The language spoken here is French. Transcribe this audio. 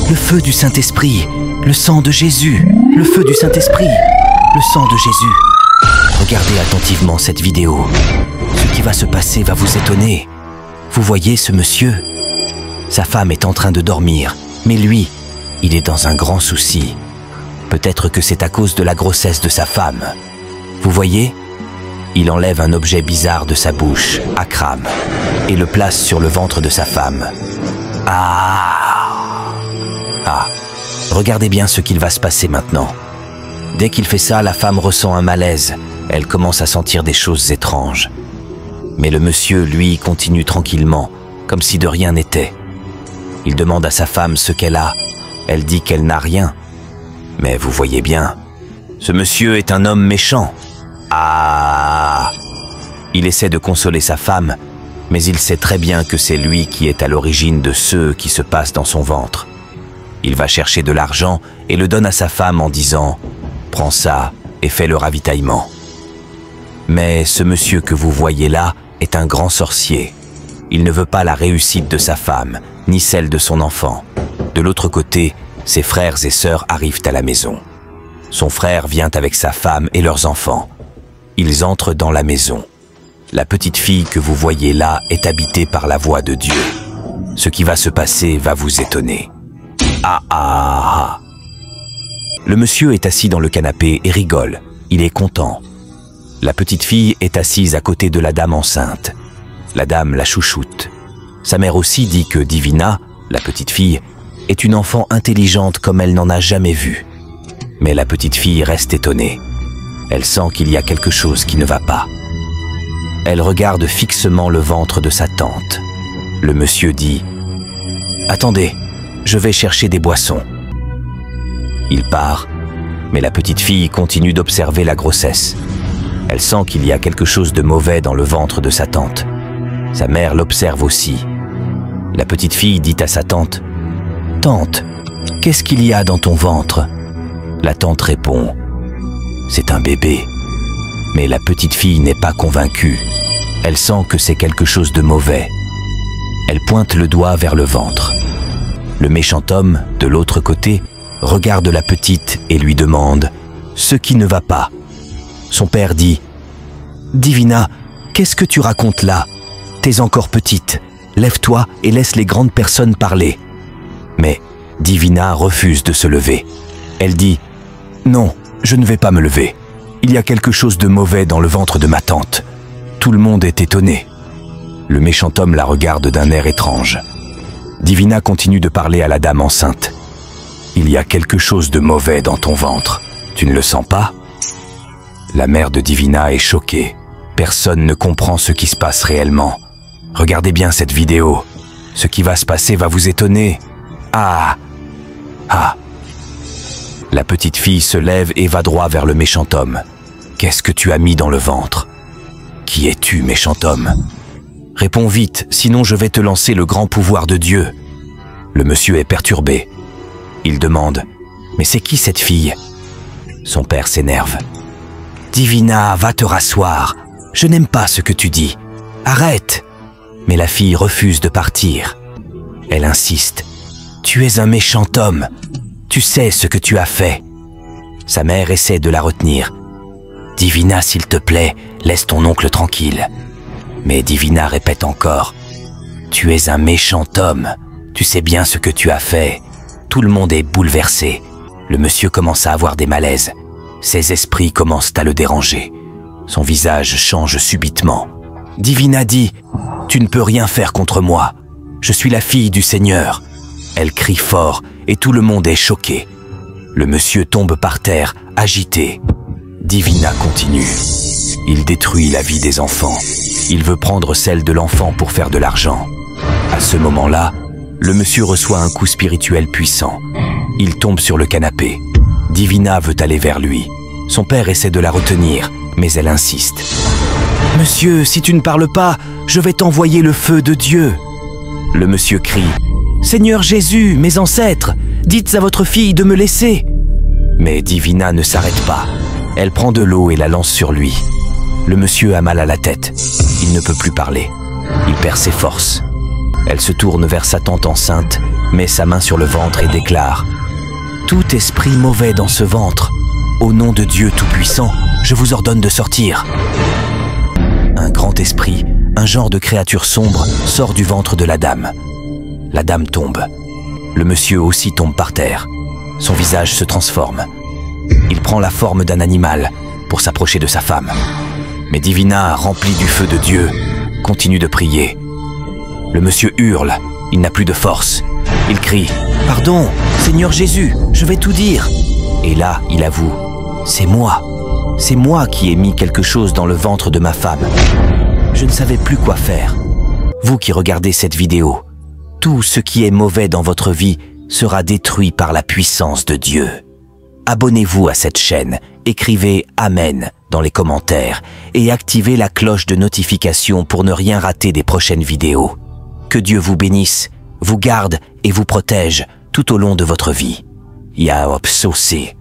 Le feu du Saint-Esprit, le sang de Jésus, le feu du Saint-Esprit, le sang de Jésus. Regardez attentivement cette vidéo. Ce qui va se passer va vous étonner. Vous voyez ce monsieur? Sa femme est en train de dormir, mais lui, il est dans un grand souci. Peut-être que c'est à cause de la grossesse de sa femme. Vous voyez? Il enlève un objet bizarre de sa bouche, Akram, et le place sur le ventre de sa femme. Regardez bien ce qu'il va se passer maintenant. Dès qu'il fait ça, la femme ressent un malaise. Elle commence à sentir des choses étranges. Mais le monsieur, lui, continue tranquillement, comme si de rien n'était. Il demande à sa femme ce qu'elle a. Elle dit qu'elle n'a rien. Mais vous voyez bien, ce monsieur est un homme méchant. Il essaie de consoler sa femme, mais il sait très bien que c'est lui qui est à l'origine de ce qui se passe dans son ventre. Il va chercher de l'argent et le donne à sa femme en disant « Prends ça et fais le ravitaillement ». Mais ce monsieur que vous voyez là est un grand sorcier. Il ne veut pas la réussite de sa femme, ni celle de son enfant. De l'autre côté, ses frères et sœurs arrivent à la maison. Son frère vient avec sa femme et leurs enfants. Ils entrent dans la maison. La petite fille que vous voyez là est habitée par la voix de Dieu. Ce qui va se passer va vous étonner. Le monsieur est assis dans le canapé et rigole. Il est content. La petite fille est assise à côté de la dame enceinte. La dame la chouchoute. Sa mère aussi dit que Divina, la petite fille, est une enfant intelligente comme elle n'en a jamais vu. Mais la petite fille reste étonnée. Elle sent qu'il y a quelque chose qui ne va pas. Elle regarde fixement le ventre de sa tante. Le monsieur dit « Attendez, je vais chercher des boissons. » Il part, mais la petite fille continue d'observer la grossesse. Elle sent qu'il y a quelque chose de mauvais dans le ventre de sa tante. Sa mère l'observe aussi. La petite fille dit à sa tante « Tante, qu'est-ce qu'il y a dans ton ventre ?» La tante répond « C'est un bébé. » Mais la petite fille n'est pas convaincue. Elle sent que c'est quelque chose de mauvais. Elle pointe le doigt vers le ventre. Le méchant homme, de l'autre côté, regarde la petite et lui demande ce qui ne va pas. Son père dit « Divina, qu'est-ce que tu racontes là? T'es encore petite. Lève-toi et laisse les grandes personnes parler. » Mais Divina refuse de se lever. Elle dit « Non, je ne vais pas me lever. Il y a quelque chose de mauvais dans le ventre de ma tante. » Tout le monde est étonné. Le méchant homme la regarde d'un air étrange. Divina continue de parler à la dame enceinte. « Il y a quelque chose de mauvais dans ton ventre. Tu ne le sens pas ?» La mère de Divina est choquée. Personne ne comprend ce qui se passe réellement. Regardez bien cette vidéo. Ce qui va se passer va vous étonner. La petite fille se lève et va droit vers le méchant homme. « Qu'est-ce que tu as mis dans le ventre ? Qui es-tu, méchant homme ? Réponds vite, sinon je vais te lancer le grand pouvoir de Dieu. » Le monsieur est perturbé. Il demande « Mais c'est qui cette fille ?» Son père s'énerve. « Divina, va te rasseoir. Je n'aime pas ce que tu dis. Arrête !» Mais la fille refuse de partir. Elle insiste. « Tu es un méchant homme. Tu sais ce que tu as fait. » Sa mère essaie de la retenir. « Divina, s'il te plaît, laisse ton oncle tranquille. » Mais Divina répète encore. « Tu es un méchant homme. Tu sais bien ce que tu as fait. » Tout le monde est bouleversé. Le monsieur commence à avoir des malaises. Ses esprits commencent à le déranger. Son visage change subitement. Divina dit « Tu ne peux rien faire contre moi. Je suis la fille du Seigneur. » Elle crie fort et tout le monde est choqué. Le monsieur tombe par terre, agité. Divina continue. Il détruit la vie des enfants. Il veut prendre celle de l'enfant pour faire de l'argent. À ce moment-là, le monsieur reçoit un coup spirituel puissant. Il tombe sur le canapé. Divina veut aller vers lui. Son père essaie de la retenir, mais elle insiste. « Monsieur, si tu ne parles pas, je vais t'envoyer le feu de Dieu. » Le monsieur crie. « Seigneur Jésus, mes ancêtres, dites à votre fille de me laisser. » Mais Divina ne s'arrête pas. Elle prend de l'eau et la lance sur lui. Le monsieur a mal à la tête. Il ne peut plus parler. Il perd ses forces. Elle se tourne vers sa tante enceinte met sa main sur le ventre et déclare « Tout esprit mauvais dans ce ventre, au nom de Dieu Tout-Puissant, je vous ordonne de sortir. » Un grand esprit, un genre de créature sombre, sort du ventre de la dame. La dame tombe. Le monsieur aussi tombe par terre. Son visage se transforme. Il prend la forme d'un animal pour s'approcher de sa femme. Mais Divina, rempli du feu de Dieu, continue de prier. Le monsieur hurle, il n'a plus de force. Il crie « Pardon, Seigneur Jésus, je vais tout dire !» Et là, il avoue « C'est moi qui ai mis quelque chose dans le ventre de ma femme. Je ne savais plus quoi faire. » Vous qui regardez cette vidéo, tout ce qui est mauvais dans votre vie sera détruit par la puissance de Dieu. Abonnez-vous à cette chaîne, écrivez « Amen » dans les commentaires et activez la cloche de notification pour ne rien rater des prochaines vidéos. Que Dieu vous bénisse, vous garde et vous protège tout au long de votre vie. Yaop Sosé.